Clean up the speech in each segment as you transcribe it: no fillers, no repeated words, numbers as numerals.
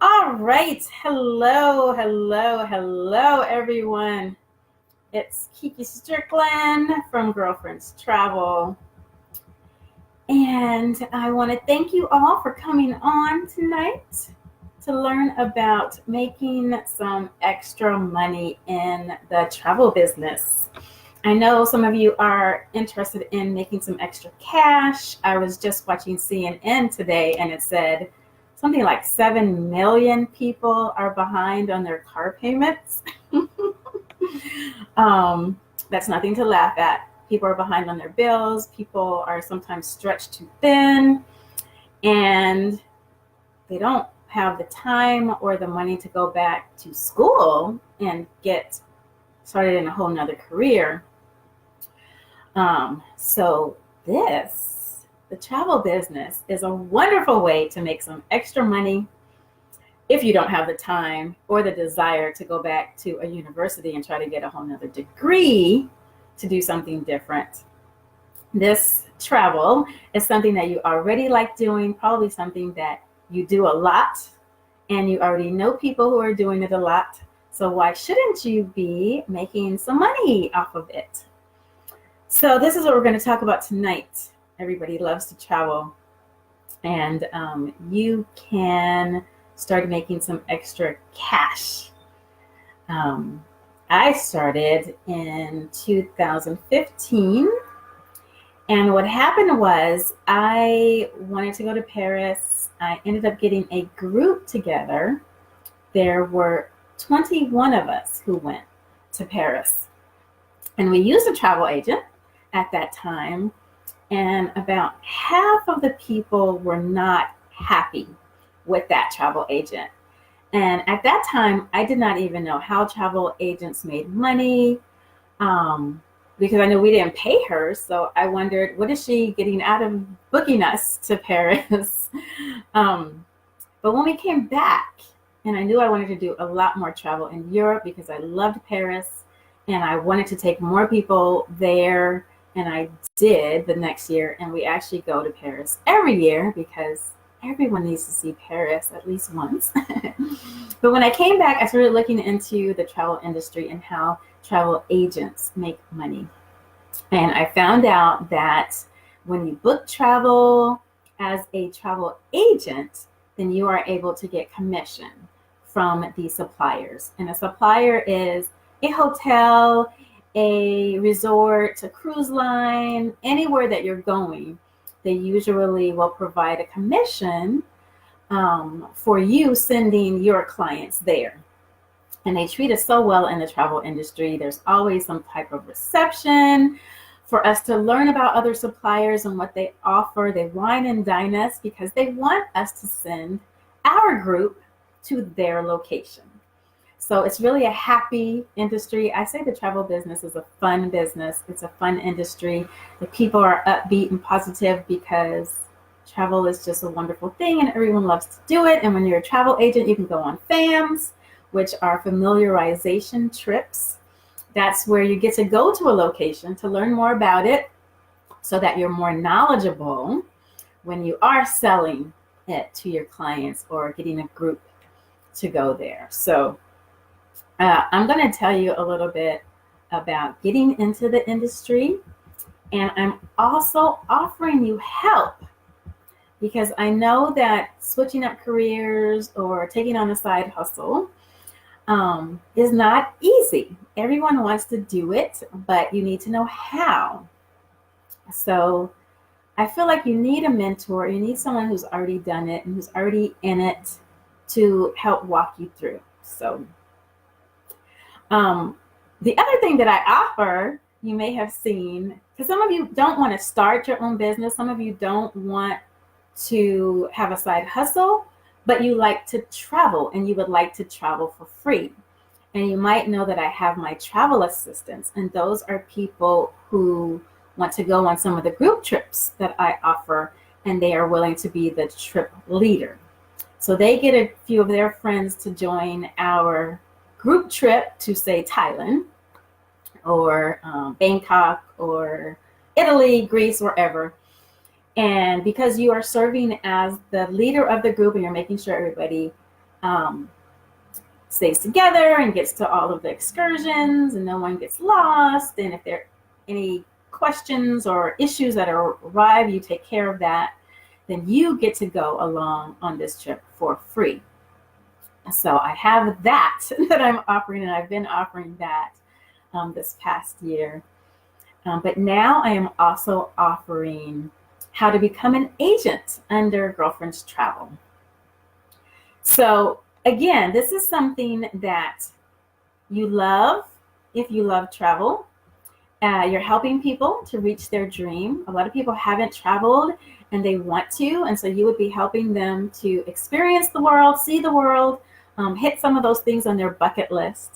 All right. Hello, everyone. It's Kiki Strickland from Girlfriends Travel. And I want to thank you all for coming on tonight to learn about making some extra money in the travel business. I know some of you are interested in making some extra cash. I was just watching CNN today and it said something like 7 million people are behind on their car payments. um, that's nothing to laugh at. People are behind on their bills. People are sometimes stretched too thin and they don't have the time or the money to go back to school and get started in a whole nother career. So the travel business is a wonderful way to make some extra money if you don't have the time or the desire to go back to a university and try to get a whole nother degree to do something different. This travel is something that you already like doing, probably something that you do a lot, and you already know people who are doing it a lot. So why shouldn't you be making some money off of it? So this is what we're going to talk about tonight. Everybody loves to travel, and you can start making some extra cash. Um, I started in 2015, and what happened was I wanted to go to Paris. I ended up getting a group together. There were 21 of us who went to Paris, and we used a travel agent at that time, and about half of the people were not happy with that travel agent. And at that time, I did not even know how travel agents made money, because I knew we didn't pay her. So I wondered, what is she getting out of booking us to Paris? But when we came back, and I knew I wanted to do a lot more travel in Europe because I loved Paris and I wanted to take more people there. And I did the next year, and we actually go to Paris every year because everyone needs to see Paris at least once. But when I came back, I started looking into the travel industry and how travel agents make money. And I found out that when you book travel as a travel agent, then you are able to get commission from the suppliers. And a supplier is a hotel, a resort, a cruise line, anywhere that you're going, they usually will provide a commission for you sending your clients there. And they treat us so well in the travel industry. There's always some type of reception for us to learn about other suppliers and what they offer. They wine and dine us because they want us to send our group to their location. So it's really a happy industry. I say the travel business is a fun business. It's a fun industry. The people are upbeat and positive because travel is just a wonderful thing and everyone loves to do it. And when you're a travel agent, you can go on FAMs, which are familiarization trips. That's where you get to go to a location to learn more about it so that you're more knowledgeable when you are selling it to your clients or getting a group to go there. So I'm going to tell you a little bit about getting into the industry, and I'm also offering you help because I know that switching up careers or taking on a side hustle is not easy. Everyone wants to do it, but you need to know how. So I feel like you need a mentor. You need someone who's already done it and who's already in it to help walk you through. So the other thing that I offer, you may have seen, because some of you don't want to start your own business, some of you don't want to have a side hustle, but you like to travel and you would like to travel for free. And you might know that I have my travel assistants, and those are people who want to go on some of the group trips that I offer, and they are willing to be the trip leader. So they get a few of their friends to join our group trip to, say, Thailand or Bangkok or Italy, Greece, wherever. And because you are serving as the leader of the group and you're making sure everybody um, stays together and gets to all of the excursions and no one gets lost. And if there are any questions or issues that arrive, you take care of that. Then you get to go along on this trip for free. So I have that I'm offering, and I've been offering that this past year. But now I am also offering how to become an agent under Girlfriends Travel. So again, this is something that you love if you love travel. You're helping people to reach their dream. A lot of people haven't traveled and they want to, and so you would be helping them to experience the world, see the world, hit some of those things on their bucket list.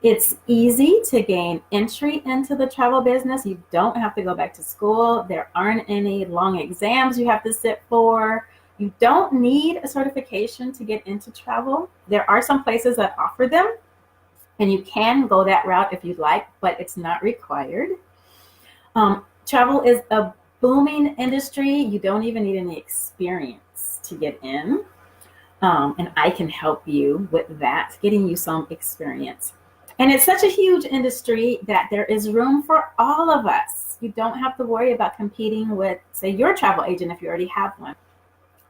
It's easy to gain entry into the travel business. You don't have to go back to school. There aren't any long exams you have to sit for. You don't need a certification to get into travel. There are some places that offer them, and you can go that route if you'd like, but it's not required. Travel is a booming industry. You don't even need any experience to get in. And I can help you with that, getting you some experience. And it's such a huge industry that there is room for all of us. You don't have to worry about competing with, say, your travel agent if you already have one.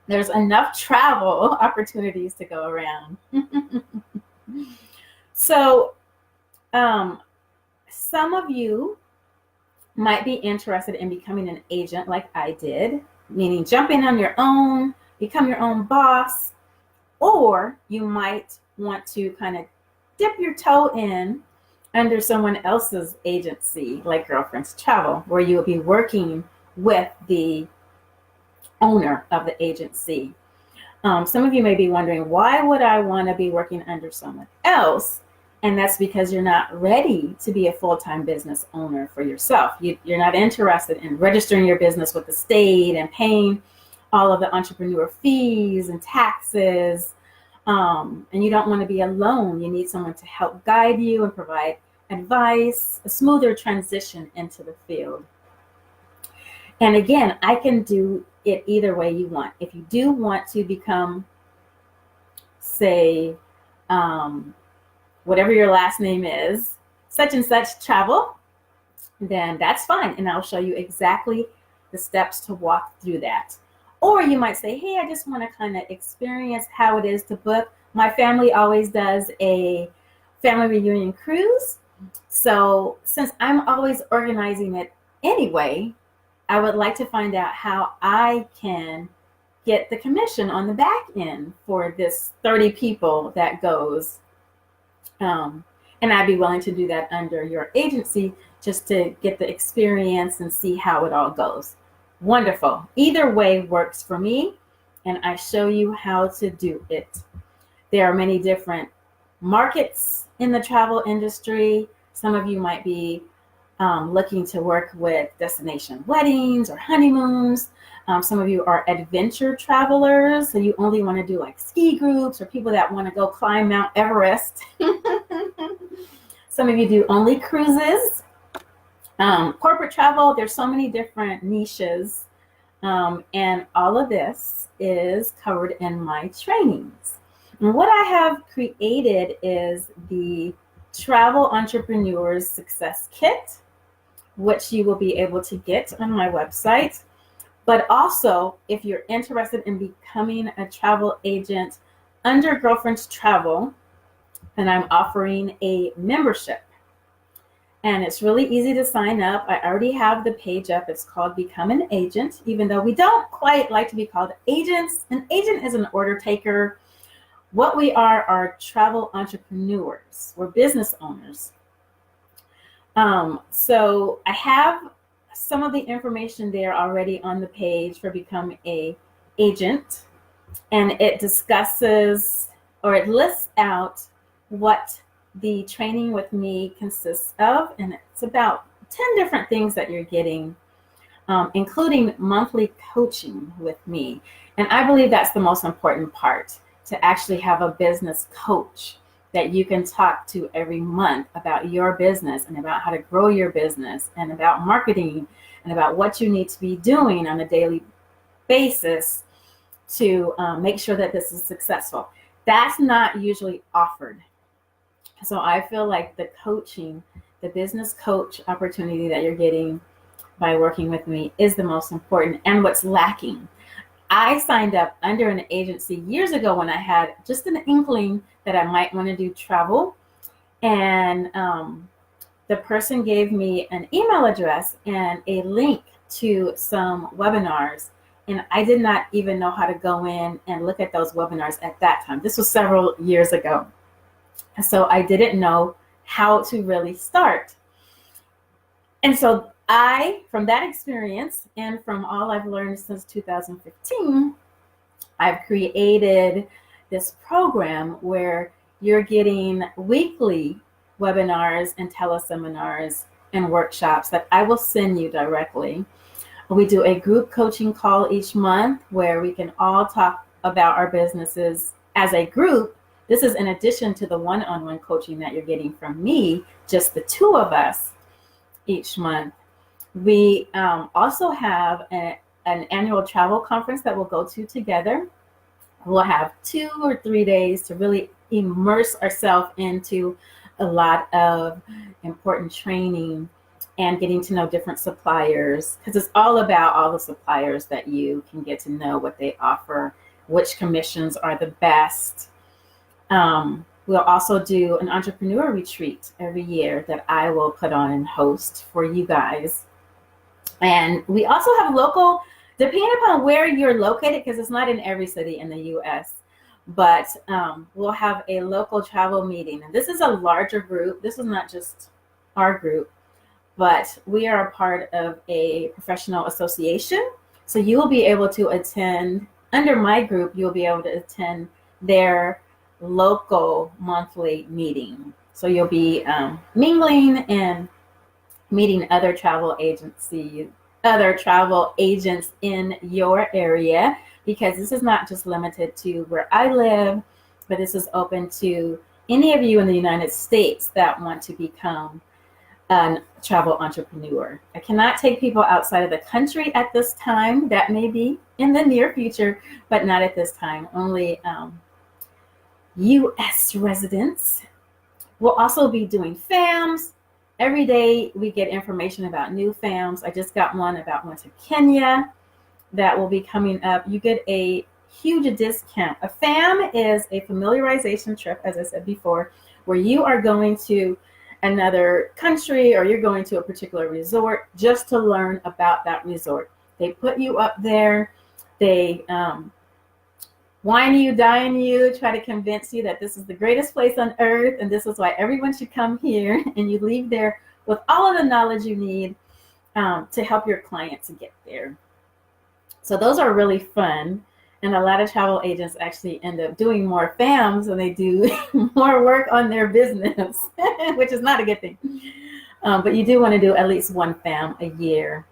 There's enough travel opportunities to go around. So some of you might be interested in becoming an agent like I did, meaning jumping on your own, become your own boss, or you might want to kind of dip your toe in under someone else's agency, like Girlfriends Travel, where you'll be working with the owner of the agency. Some of you may be wondering, why would I want to be working under someone else? And that's because you're not ready to be a full-time business owner for yourself. You're not interested in registering your business with the state and paying all of the entrepreneur fees and taxes. And you don't want to be alone. You need someone to help guide you and provide advice, a smoother transition into the field. And again, I can do it either way you want. If you do want to become, say, whatever your last name is, such and such travel, then that's fine. And I'll show you exactly the steps to walk through that. Or you might say, hey, I just want to kind of experience how it is to book. My family always does a family reunion cruise. So since I'm always organizing it anyway, I would like to find out how I can get the commission on the back end for this 30 people that goes. And I'd be willing to do that under your agency just to get the experience and see how it all goes. Wonderful. Either way works for me, and I show you how to do it. There are many different markets in the travel industry. Some of you might be looking to work with destination weddings or honeymoons. Some of you are adventure travelers, so you only want to do like ski groups or people that want to go climb Mount Everest. Some of you do only cruises. Corporate travel, there's so many different niches, and all of this is covered in my trainings. And what I have created is the Travel Entrepreneurs Success Kit, which you will be able to get on my website. But also, if you're interested in becoming a travel agent under Girlfriends Travel, then I'm offering a membership. And it's really easy to sign up. I already have the page up. It's called Become an Agent, even though we don't quite like to be called agents. An agent is an order taker. What we are travel entrepreneurs. We're business owners. So I have some of the information there already on the page for Become an Agent. And it discusses, or it lists out what the training with me consists of, and it's about 10 different things that you're getting, including monthly coaching with me. And I believe that's the most important part, to actually have a business coach that you can talk to every month about your business and about how to grow your business and about marketing and about what you need to be doing on a daily basis to make sure that this is successful. that's not usually offered. So I feel like the coaching, the business coach opportunity that you're getting by working with me is the most important and what's lacking. I signed up under an agency years ago when I had just an inkling that I might want to do travel. And the person gave me an email address and a link to some webinars. And I did not even know how to go in and look at those webinars at that time. This was several years ago. So I didn't know how to really start. And so from that experience and from all I've learned since 2015, I've created this program where you're getting weekly webinars and teleseminars and workshops that I will send you directly. We do a group coaching call each month where we can all talk about our businesses as a group. This is in addition to the one-on-one coaching that you're getting from me, just the two of us each month. We also have an annual travel conference that we'll go to together. We'll have 2 or 3 days to really immerse ourselves into a lot of important training and getting to know different suppliers, because it's all about all the suppliers that you can get to know, what they offer, which commissions are the best. We'll also do an entrepreneur retreat every year that I will put on and host for you guys. And we also have local, depending upon where you're located, because it's not in every city in the U.S., but we'll have a local travel meeting. And this is a larger group. This is not just our group, but we are a part of a professional association. So you will be able to attend, under my group, you'll be able to attend their local monthly meeting. So you'll be mingling and meeting other travel agents in your area, because this is not just limited to where I live, but this is open to any of you in the United States that want to become a travel entrepreneur. I cannot take people outside of the country at this time. That may be in the near future, but not at this time. Only U.S. residents. We'll also be doing FAMs. Every day we get information about new FAMs. I just got one about one to Kenya that will be coming up. You get a huge discount. A FAM is a familiarization trip, as I said before, where you are going to another country or you're going to a particular resort just to learn about that resort. They put you up there. They wine you, dine you, try to convince you that this is the greatest place on earth and this is why everyone should come here. And you leave there with all of the knowledge you need to help your clients get there. So those are really fun. And a lot of travel agents actually end up doing more FAMs than they do more work on their business, which is not a good thing. But you do want to do at least one FAM a year.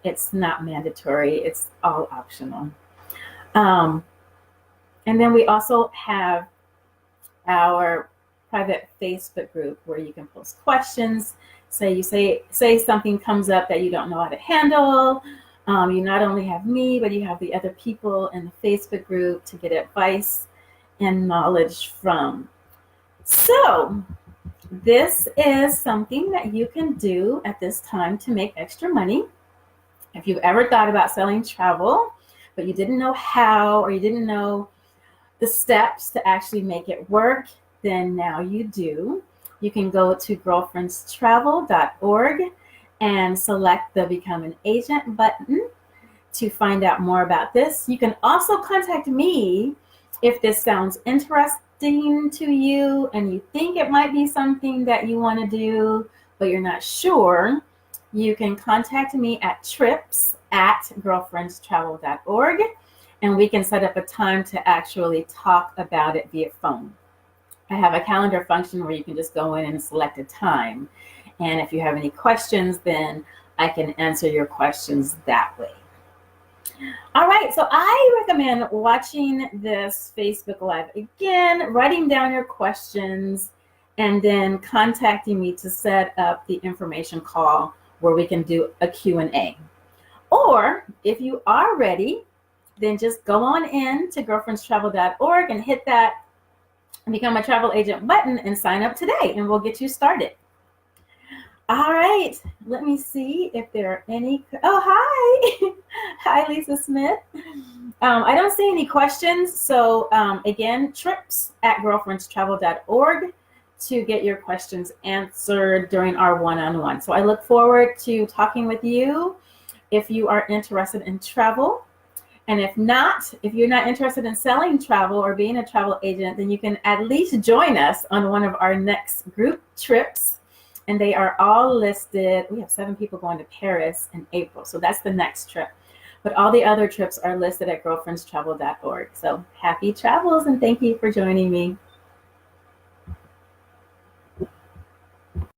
It's not mandatory. It's all optional. And then we also have our private Facebook group where you can post questions. Say something comes up that you don't know how to handle. You not only have me, but you have the other people in the Facebook group to get advice and knowledge from. So this is something that you can do at this time to make extra money. If you've ever thought about selling travel, but you didn't know how, or you didn't know the steps to actually make it work, then now you do. You can go to girlfriendstravel.org and select the Become an Agent button to find out more about this. You can also contact me if this sounds interesting to you and you think it might be something that you want to do, but you're not sure. You can contact me at trips@girlfriendstravel.org, and we can set up a time to actually talk about it via phone. I have a calendar function where you can just go in and select a time. And if you have any questions, then I can answer your questions that way. All right, so I recommend watching this Facebook Live again, writing down your questions, and then contacting me to set up the information call where we can do a Q&A. Or if you are ready, then just go on in to girlfriendstravel.org and hit that Become a travel agent button and sign up today, and we'll get you started. All right, let me see if there are any. Oh, hi. Hi, Lisa Smith. I don't see any questions. So again, trips@girlfriendstravel.org to get your questions answered during our one-on-one. So I look forward to talking with you if you are interested in travel. And if not, if you're not interested in selling travel or being a travel agent, then you can at least join us on one of our next group trips. And they are all listed. We have 7 people going to Paris in April. So that's the next trip. But all the other trips are listed at girlfriendstravel.org. So happy travels and thank you for joining me.